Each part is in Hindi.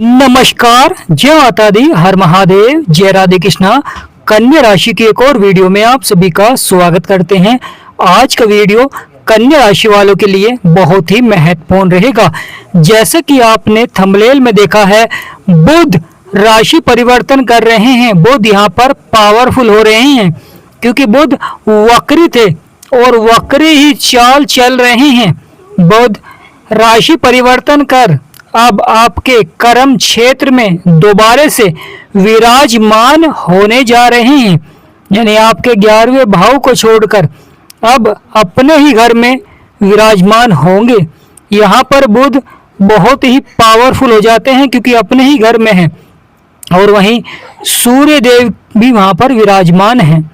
नमस्कार, जय माता दी, हर महादेव, जय राधे कृष्णा। कन्या राशि की एक और वीडियो में आप सभी का स्वागत करते हैं। आज का वीडियो कन्या राशि वालों के लिए बहुत ही महत्वपूर्ण रहेगा। जैसे कि आपने थंबनेल में देखा है, बुध राशि परिवर्तन कर रहे हैं। बुध यहाँ पर पावरफुल हो रहे हैं क्योंकि बुध वक्री थे और वक्री ही चाल चल रहे हैं। बुध राशि परिवर्तन कर अब आपके कर्म क्षेत्र में दोबारा से विराजमान होने जा रहे हैं, यानी आपके 11वें भाव को छोड़कर अब अपने ही घर में विराजमान होंगे। यहाँ पर बुध बहुत ही पावरफुल हो जाते हैं क्योंकि अपने ही घर में हैं और वहीं सूर्य देव भी वहाँ पर विराजमान हैं।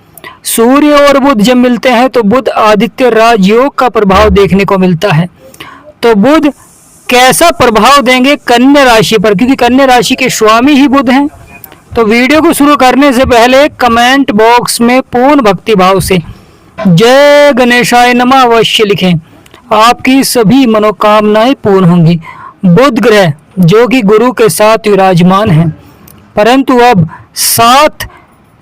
सूर्य और बुध जब मिलते हैं तो बुध आदित्य राजयोग का प्रभाव देखने को मिलता है। तो बुध कैसा प्रभाव देंगे कन्या राशि पर, क्योंकि कन्या राशि के स्वामी ही बुध हैं। तो वीडियो को शुरू करने से पहले कमेंट बॉक्स में पूर्ण भक्ति भाव से जय गणेशाय नमः अवश्य लिखें, आपकी सभी मनोकामनाएं पूर्ण होंगी। बुध ग्रह जो कि गुरु के साथ विराजमान है, परंतु अब 7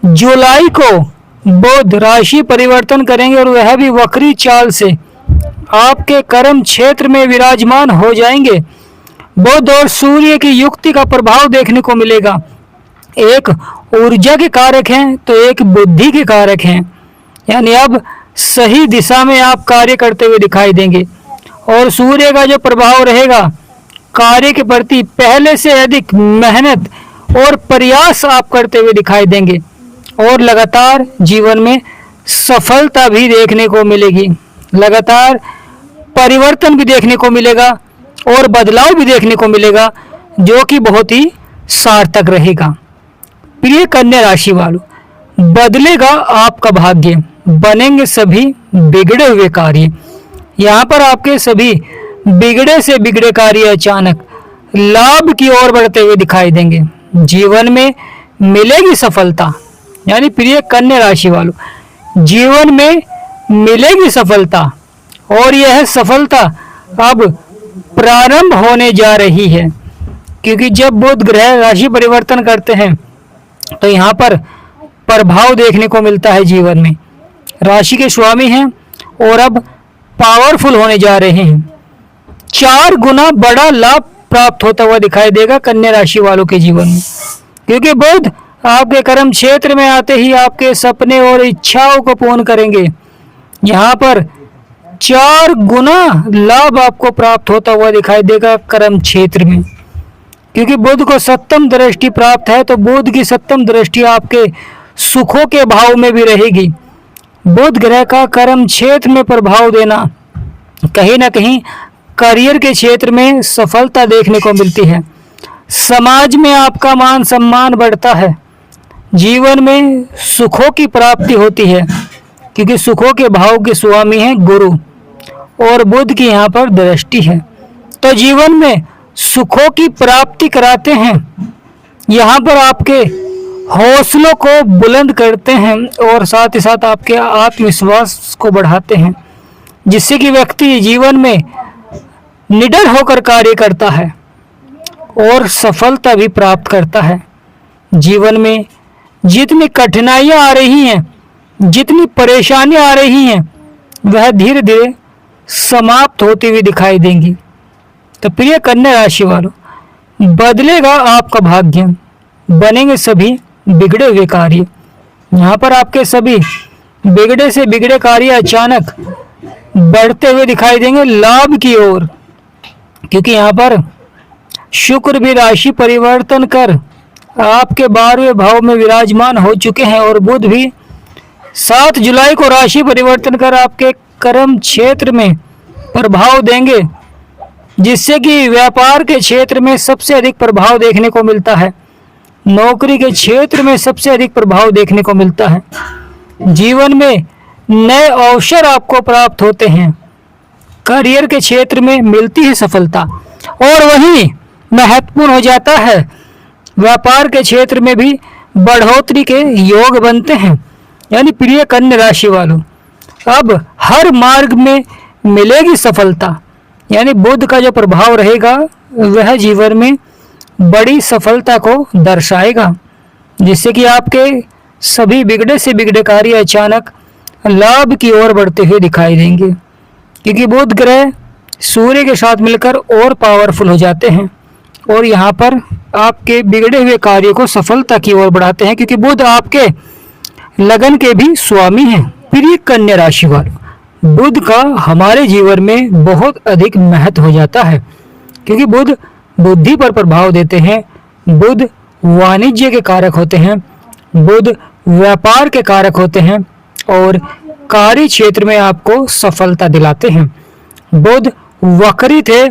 जुलाई को बुध राशि परिवर्तन करेंगे और वह भी वक्री चाल से आपके कर्म क्षेत्र में विराजमान हो जाएंगे। बुध और सूर्य की युक्ति का प्रभाव देखने को मिलेगा। एक ऊर्जा के कारक हैं तो एक बुद्धि के कारक हैं, यानी अब सही दिशा में आप कार्य करते हुए दिखाई देंगे। और सूर्य का जो प्रभाव रहेगा, कार्य के प्रति पहले से अधिक मेहनत और प्रयास आप करते हुए दिखाई देंगे और लगातार जीवन में सफलता भी देखने को मिलेगी। लगातार परिवर्तन भी देखने को मिलेगा और बदलाव भी देखने को मिलेगा, जो कि बहुत ही सार्थक रहेगा। प्रिय कन्या राशि वालों, बदलेगा आपका भाग्य, बनेंगे सभी बिगड़े हुए कार्य। यहाँ पर आपके सभी बिगड़े से बिगड़े कार्य अचानक लाभ की ओर बढ़ते हुए दिखाई देंगे। जीवन में मिलेगी सफलता, यानी प्रिय कन्या राशि वालों, जीवन में मिलेगी सफलता और यह सफलता अब प्रारंभ होने जा रही है। क्योंकि जब बुध ग्रह राशि परिवर्तन करते हैं तो यहाँ पर प्रभाव देखने को मिलता है। जीवन में राशि के स्वामी हैं और अब पावरफुल होने जा रहे हैं। 4 गुना बड़ा लाभ प्राप्त होता हुआ दिखाई देगा कन्या राशि वालों के जीवन में, क्योंकि बुध आपके कर्म क्षेत्र में आते ही आपके सपने और इच्छाओं को पूर्ण करेंगे। यहाँ पर 4 गुना लाभ आपको प्राप्त होता हुआ दिखाई देगा कर्म क्षेत्र में, क्योंकि बुध को 7वीं दृष्टि प्राप्त है। तो बुध की 7वीं दृष्टि आपके सुखों के भाव में भी रहेगी। बुध ग्रह का कर्म क्षेत्र में प्रभाव देना कहीं ना कहीं करियर के क्षेत्र में सफलता देखने को मिलती है। समाज में आपका मान सम्मान बढ़ता है। जीवन में सुखों की प्राप्ति होती है, क्योंकि सुखों के भाव के स्वामी हैं गुरु और बुध की यहाँ पर दृष्टि है। तो जीवन में सुखों की प्राप्ति कराते हैं। यहाँ पर आपके हौसलों को बुलंद करते हैं और साथ ही साथ आपके आत्मविश्वास को बढ़ाते हैं, जिससे कि व्यक्ति जीवन में निडर होकर कार्य करता है और सफलता भी प्राप्त करता है। जीवन में जितनी कठिनाइयाँ आ रही हैं, जितनी परेशानियाँ आ रही हैं, वह धीरे धीरे समाप्त होती हुई दिखाई देंगी। तो प्रिय कन्या राशि वालों, बदलेगा आपका भाग्य, बनेंगे सभी बिगड़े हुए कार्य। यहाँ पर आपके सभी बिगड़े से बिगड़े कार्य अचानक बढ़ते हुए दिखाई देंगे लाभ की ओर, क्योंकि यहाँ पर शुक्र भी राशि परिवर्तन कर आपके 12वें भाव में विराजमान हो चुके हैं और बुध भी 7 जुलाई को राशि परिवर्तन कर आपके कर्म क्षेत्र में प्रभाव देंगे, जिससे कि व्यापार के क्षेत्र में सबसे अधिक प्रभाव देखने को मिलता है। नौकरी के क्षेत्र में सबसे अधिक प्रभाव देखने को मिलता है। जीवन में नए अवसर आपको प्राप्त होते हैं। करियर के क्षेत्र में मिलती है सफलता और वहीं महत्वपूर्ण हो जाता है, व्यापार के क्षेत्र में भी बढ़ोतरी के योग बनते हैं। यानी प्रिय कन्या राशि वालों, अब हर मार्ग में मिलेगी सफलता, यानी बुध का जो प्रभाव रहेगा वह जीवन में बड़ी सफलता को दर्शाएगा, जिससे कि आपके सभी बिगड़े से बिगड़े कार्य अचानक लाभ की ओर बढ़ते हुए दिखाई देंगे, क्योंकि बुध ग्रह सूर्य के साथ मिलकर और पावरफुल हो जाते हैं और यहाँ पर आपके बिगड़े हुए कार्य को सफलता की ओर बढ़ाते हैं, क्योंकि बुध आपके लगन के भी स्वामी हैं। फिर ये कन्या राशि वालों, बुध का हमारे जीवन में बहुत अधिक महत्व हो जाता है, क्योंकि बुध बुद्धि पर प्रभाव देते हैं, बुध वाणिज्य के कारक होते हैं, बुध व्यापार के कारक होते हैं और कार्य क्षेत्र में आपको सफलता दिलाते हैं। बुध वक्री थे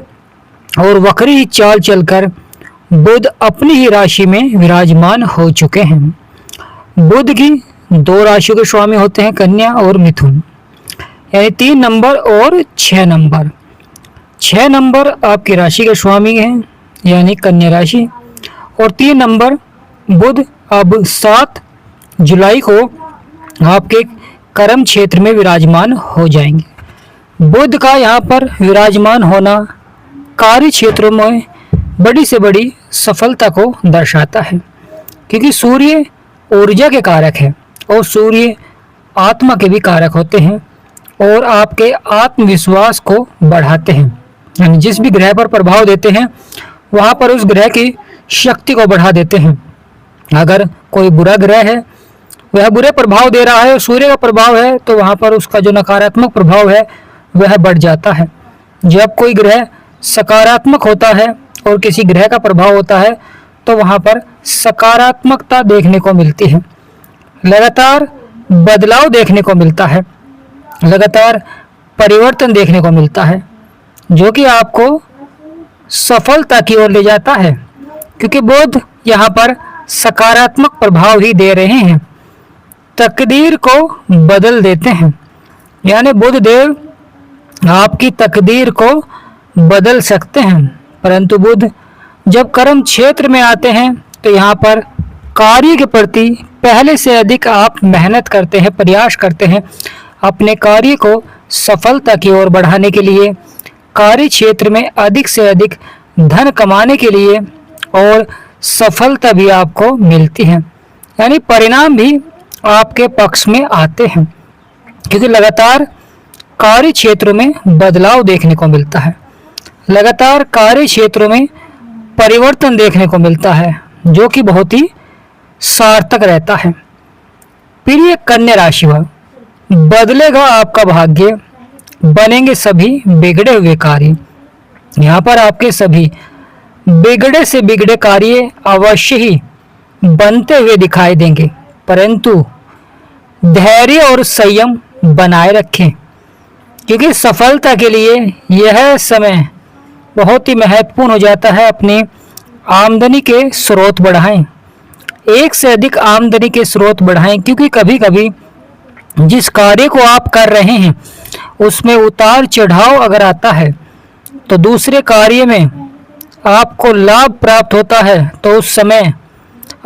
और वक्री ही चाल चलकर बुध अपनी ही राशि में विराजमान हो चुके हैं। बुध की 2 राशियों के स्वामी होते हैं, कन्या और मिथुन, यानी 3 नंबर और 6 नंबर। 6 नंबर आपकी राशि के स्वामी हैं, यानी कन्या राशि, और 3 नंबर बुध अब 7 जुलाई को आपके कर्म क्षेत्र में विराजमान हो जाएंगे। बुध का यहाँ पर विराजमान होना कार्य क्षेत्रों में बड़ी से बड़ी सफलता को दर्शाता है, क्योंकि सूर्य ऊर्जा के कारक है और सूर्य आत्मा के भी कारक होते हैं और आपके आत्मविश्वास को बढ़ाते हैं। यानी जिस भी ग्रह पर प्रभाव देते हैं वहाँ पर उस ग्रह की शक्ति को बढ़ा देते हैं। अगर कोई बुरा ग्रह है, वह बुरे प्रभाव दे रहा है और सूर्य का प्रभाव है, तो वहाँ पर उसका जो नकारात्मक प्रभाव है वह बढ़ जाता है। जब कोई ग्रह सकारात्मक होता है और किसी ग्रह का प्रभाव होता है तो वहाँ पर सकारात्मकता देखने को मिलती है, लगातार बदलाव देखने को मिलता है, लगातार परिवर्तन देखने को मिलता है, जो कि आपको सफलता की ओर ले जाता है, क्योंकि बुध यहाँ पर सकारात्मक प्रभाव ही दे रहे हैं, तकदीर को बदल देते हैं। यानी बुध देव आपकी तकदीर को बदल सकते हैं, परंतु बुध जब कर्म क्षेत्र में आते हैं तो यहाँ पर कार्य के प्रति पहले से अधिक आप मेहनत करते हैं, प्रयास करते हैं अपने कार्य को सफलता की ओर बढ़ाने के लिए, कार्य क्षेत्र में अधिक से अधिक धन कमाने के लिए, और सफलता भी आपको मिलती है, यानी परिणाम भी आपके पक्ष में आते हैं, क्योंकि लगातार कार्य क्षेत्रों में बदलाव देखने को मिलता है, लगातार कार्य क्षेत्रों में परिवर्तन देखने को मिलता है, जो कि बहुत ही सार्थक रहता है। फिर ये कन्या राशि वाला, बदलेगा आपका भाग्य, बनेंगे सभी बिगड़े हुए कार्य। यहाँ पर आपके सभी बिगड़े से बिगड़े कार्य अवश्य ही बनते हुए दिखाई देंगे, परंतु धैर्य और संयम बनाए रखें, क्योंकि सफलता के लिए यह समय बहुत ही महत्वपूर्ण हो जाता है। अपनी आमदनी के स्रोत बढ़ाएं, एक से अधिक आमदनी के स्रोत बढ़ाएं, क्योंकि कभी कभी जिस कार्य को आप कर रहे हैं उसमें उतार चढ़ाव अगर आता है तो दूसरे कार्य में आपको लाभ प्राप्त होता है, तो उस समय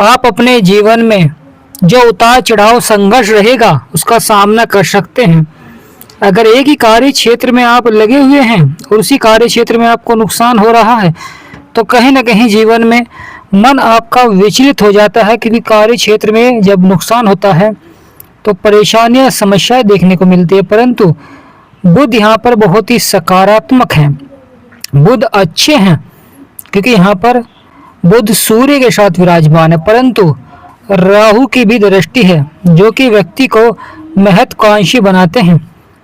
आप अपने जीवन में जो उतार चढ़ाव संघर्ष रहेगा उसका सामना कर सकते हैं। अगर एक ही कार्य क्षेत्र में आप लगे हुए हैं और उसी कार्य क्षेत्र में आपको नुकसान हो रहा है तो कहीं ना कहीं जीवन में मन आपका विचलित हो जाता है, क्योंकि कार्य क्षेत्र में जब नुकसान होता है तो परेशानियां समस्याएं देखने को मिलती है। परंतु बुध यहाँ पर बहुत ही सकारात्मक हैं, बुध अच्छे हैं, क्योंकि यहाँ पर बुध सूर्य के साथ विराजमान है, परंतु राहु की भी दृष्टि है, जो कि व्यक्ति को महत्वाकांक्षी बनाते हैं,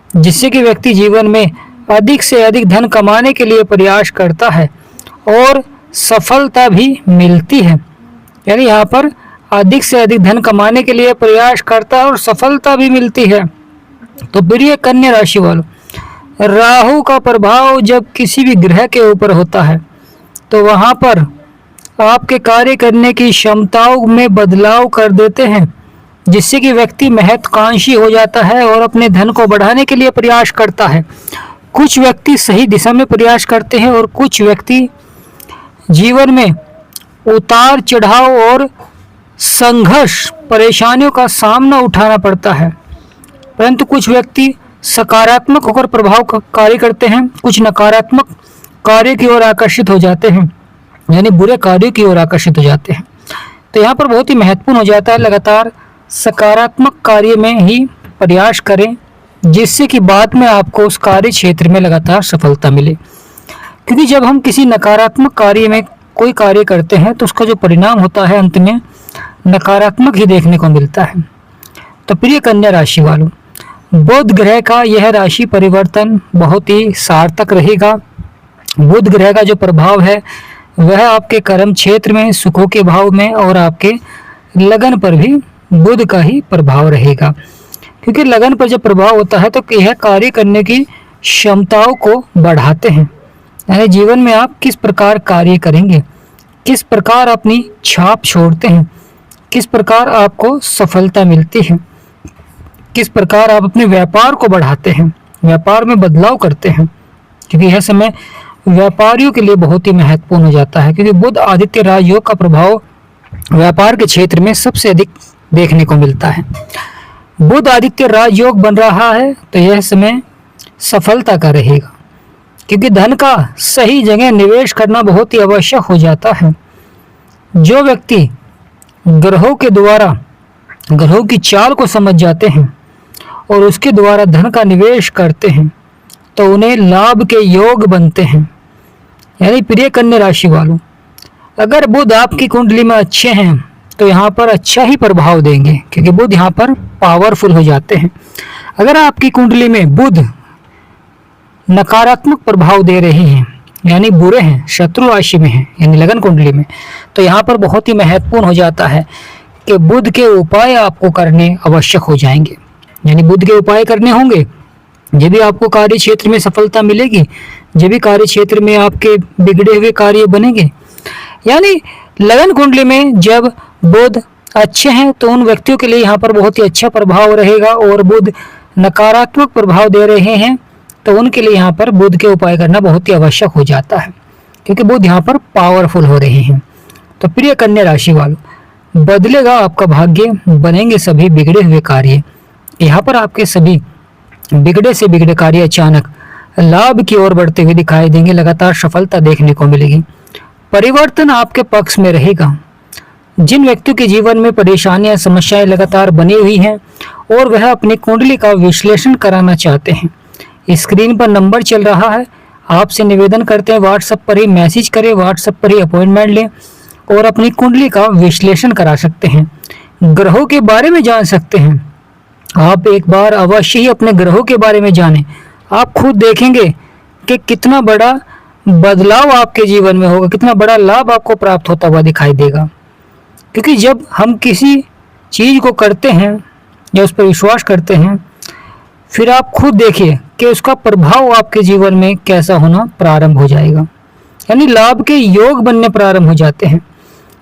जिससे कि व्यक्ति जीवन में अधिक से अधिक धन कमाने के लिए प्रयास करता है और सफलता भी मिलती है। यानी यहाँ पर अधिक से अधिक धन कमाने के लिए प्रयास करता है और सफलता भी मिलती है। तो प्रिय कन्या राशि वालों, राहु का प्रभाव जब किसी भी ग्रह के ऊपर होता है तो वहाँ पर आपके कार्य करने की क्षमताओं में बदलाव कर देते हैं, जिससे कि व्यक्ति महत्वाकांक्षी हो जाता है और अपने धन को बढ़ाने के लिए प्रयास करता है। कुछ व्यक्ति सही दिशा में प्रयास करते हैं और कुछ व्यक्ति जीवन में उतार चढ़ाव और संघर्ष परेशानियों का सामना उठाना पड़ता है, परंतु कुछ व्यक्ति सकारात्मक होकर प्रभाव कार्य करते हैं, कुछ नकारात्मक कार्य की ओर आकर्षित हो जाते हैं। यानी बुरे कार्यों की ओर आकर्षित हो जाते हैं। तो यहाँ पर बहुत ही महत्वपूर्ण हो जाता है लगातार सकारात्मक कार्य में ही प्रयास करें, जिससे कि बाद में आपको उस कार्य क्षेत्र में लगातार सफलता मिले। क्योंकि जब हम किसी नकारात्मक कार्य में कोई कार्य करते हैं तो उसका जो परिणाम होता है अंत में नकारात्मक ही देखने को मिलता है। तो प्रिय कन्या राशि वालों, बुध ग्रह का यह राशि परिवर्तन बहुत ही सार्थक रहेगा। बुध ग्रह का जो प्रभाव है वह आपके कर्म क्षेत्र में, सुखों के भाव में और आपके लगन पर भी बुध का ही प्रभाव रहेगा। क्योंकि लगन पर जब प्रभाव होता है तो यह कार्य करने की क्षमताओं को बढ़ाते हैं। यानी जीवन में आप किस प्रकार कार्य करेंगे, किस प्रकार अपनी छाप छोड़ते हैं, किस प्रकार आपको सफलता मिलती है, किस प्रकार आप अपने व्यापार को बढ़ाते हैं, व्यापार में बदलाव करते हैं। क्योंकि यह समय व्यापारियों के लिए बहुत ही महत्वपूर्ण हो जाता है। क्योंकि बुध आदित्य राजयोग का प्रभाव व्यापार के क्षेत्र में सबसे अधिक देखने को मिलता है। बुध आदित्य राजयोग बन रहा है तो यह समय सफलता का रहेगा। क्योंकि धन का सही जगह निवेश करना बहुत ही आवश्यक हो जाता है। जो व्यक्ति ग्रहों के द्वारा ग्रहों की चाल को समझ जाते हैं और उसके द्वारा धन का निवेश करते हैं तो उन्हें लाभ के योग बनते हैं। यानी प्रिय कन्या राशि वालों, अगर बुध आपकी कुंडली में अच्छे हैं तो यहाँ पर अच्छा ही प्रभाव देंगे, क्योंकि बुध यहाँ पर पावरफुल हो जाते हैं। अगर आपकी कुंडली में बुध नकारात्मक प्रभाव दे रहे हैं, यानी बुरे हैं, शत्रु राशि में हैं, यानी लगन कुंडली में, तो यहाँ पर बहुत ही महत्वपूर्ण हो जाता है कि बुध के उपाय आपको करने आवश्यक हो जाएंगे। यानी बुध के उपाय करने होंगे, जब भी आपको कार्य क्षेत्र में सफलता मिलेगी, जब भी कार्य क्षेत्र में आपके बिगड़े हुए कार्य बनेंगे। यानी लगन कुंडली में जब बुध अच्छे हैं तो उन व्यक्तियों के लिए यहाँ पर बहुत ही अच्छा प्रभाव रहेगा, और बुध नकारात्मक प्रभाव दे रहे हैं तो उनके लिए यहाँ पर बुध के उपाय करना बहुत ही आवश्यक हो जाता है, क्योंकि बुध यहाँ पर पावरफुल हो रहे हैं। तो प्रिय कन्या राशि वालों, बदलेगा आपका भाग्य, बनेंगे सभी बिगड़े हुए कार्य। यहाँ पर आपके सभी बिगड़े से बिगड़े कार्य अचानक लाभ की ओर बढ़ते हुए दिखाई देंगे। लगातार सफलता देखने को मिलेगी। परिवर्तन आपके पक्ष में रहेगा। जिन व्यक्तियों के जीवन में परेशानियां, समस्याएं लगातार बनी हुई हैं और वह अपनी कुंडली का विश्लेषण कराना चाहते हैं, स्क्रीन पर नंबर चल रहा है, आपसे निवेदन करते हैं व्हाट्सएप पर ही मैसेज करें, व्हाट्सएप पर ही अपॉइंटमेंट लें और अपनी कुंडली का विश्लेषण करा सकते हैं। ग्रहों के बारे में जान सकते हैं। आप एक बार अवश्य ही अपने ग्रहों के बारे में जानें। आप खुद देखेंगे कि कितना बड़ा बदलाव आपके जीवन में होगा, कितना बड़ा लाभ आपको प्राप्त होता हुआ दिखाई देगा। क्योंकि जब हम किसी चीज़ को करते हैं या उस पर विश्वास करते हैं, फिर आप खुद देखिए कि उसका प्रभाव आपके जीवन में कैसा होना प्रारंभ हो जाएगा। यानी लाभ के योग बनने प्रारंभ हो जाते हैं,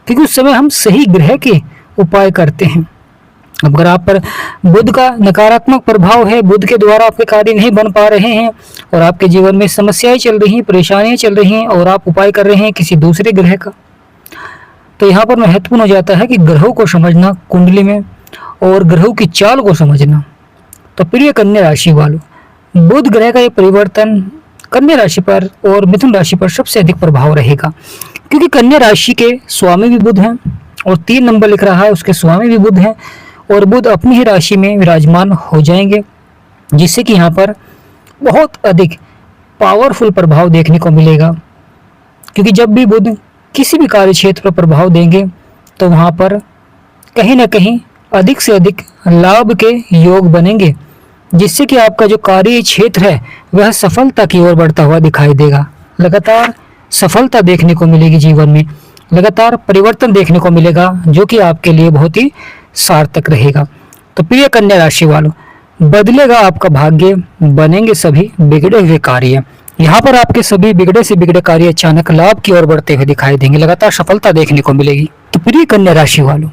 क्योंकि उस समय हम सही ग्रह के उपाय करते हैं। अगर आप पर बुध का नकारात्मक प्रभाव है, बुध के द्वारा आपके कार्य नहीं बन पा रहे हैं और आपके जीवन में समस्याएं चल रही हैं, परेशानियां चल रही हैं और आप उपाय कर रहे हैं किसी दूसरे ग्रह का, तो यहाँ पर महत्वपूर्ण हो जाता है कि ग्रहों को समझना कुंडली में और ग्रहों की चाल को समझना। तो प्रिय कन्या राशि वालों, बुध ग्रह का ये परिवर्तन कन्या राशि पर और मिथुन राशि पर सबसे अधिक प्रभाव रहेगा, क्योंकि कन्या राशि के स्वामी भी बुध हैं और 3 नंबर लिख रहा है उसके स्वामी भी बुध हैं, और बुध अपनी ही राशि में विराजमान हो जाएंगे, जिससे कि यहाँ पर बहुत अधिक पावरफुल प्रभाव देखने को मिलेगा। क्योंकि जब भी बुध किसी भी कार्य क्षेत्र पर प्रभाव देंगे तो वहाँ पर कहीं ना कहीं अधिक से अधिक लाभ के योग बनेंगे, जिससे कि आपका जो कार्य क्षेत्र है वह सफलता की ओर बढ़ता हुआ दिखाई देगा। लगातार सफलता देखने को मिलेगी जीवन में, लगातार परिवर्तन देखने को मिलेगा, जो कि आपके लिए बहुत ही सार्थक रहेगा। तो प्रिय कन्या राशि वालों, बदलेगा आपका भाग्य, बनेंगे सभी बिगड़े हुए कार्य। यहाँ पर आपके सभी बिगड़े से बिगड़े कार्य अचानक लाभ की ओर बढ़ते हुए दिखाई देंगे, लगातार सफलता देखने को मिलेगी। तो प्रिय कन्या राशि वालों,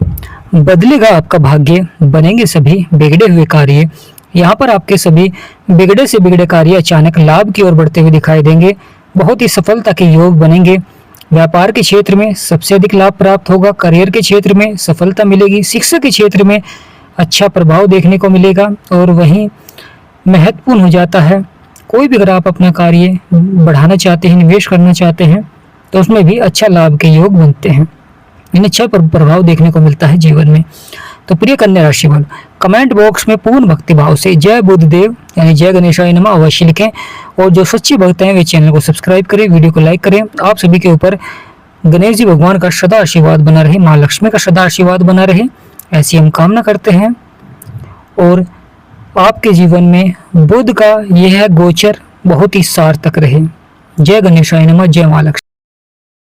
बदलेगा आपका भाग्य, बनेंगे सभी बिगड़े हुए कार्य। यहाँ पर आपके सभी बिगड़े से बिगड़े कार्य अचानक लाभ की ओर बढ़ते हुए दिखाई देंगे, बहुत ही सफलता के योग बनेंगे। व्यापार के क्षेत्र में सबसे अधिक लाभ प्राप्त होगा, करियर के क्षेत्र में सफलता मिलेगी, शिक्षा के क्षेत्र में अच्छा प्रभाव देखने को मिलेगा। और वहीं महत्वपूर्ण हो जाता है, कोई भी अगर आप अपना कार्य बढ़ाना चाहते हैं, निवेश करना चाहते हैं तो उसमें भी अच्छा लाभ के योग बनते हैं, यानी अच्छा प्रभाव देखने को मिलता है जीवन में। तो प्रिय कन्या राशि वालों, कमेंट बॉक्स में पूर्ण भक्ति भाव से जय बुद्धदेव यानी जय गणेशाय नमः अवश्य लिखें, और जो सच्चे भक्त हैं वे चैनल को सब्सक्राइब करें, वीडियो को लाइक करें। आप सभी के ऊपर गणेश जी भगवान का सदा आशीर्वाद बना रहे, माँ लक्ष्मी का सदा आशीर्वाद बना रहे, ऐसी हम कामना करते हैं। और आपके जीवन में बुध का यह गोचर बहुत ही सार्थक रहे। जय गणेशाय नमः, जय माँ लक्ष्मी।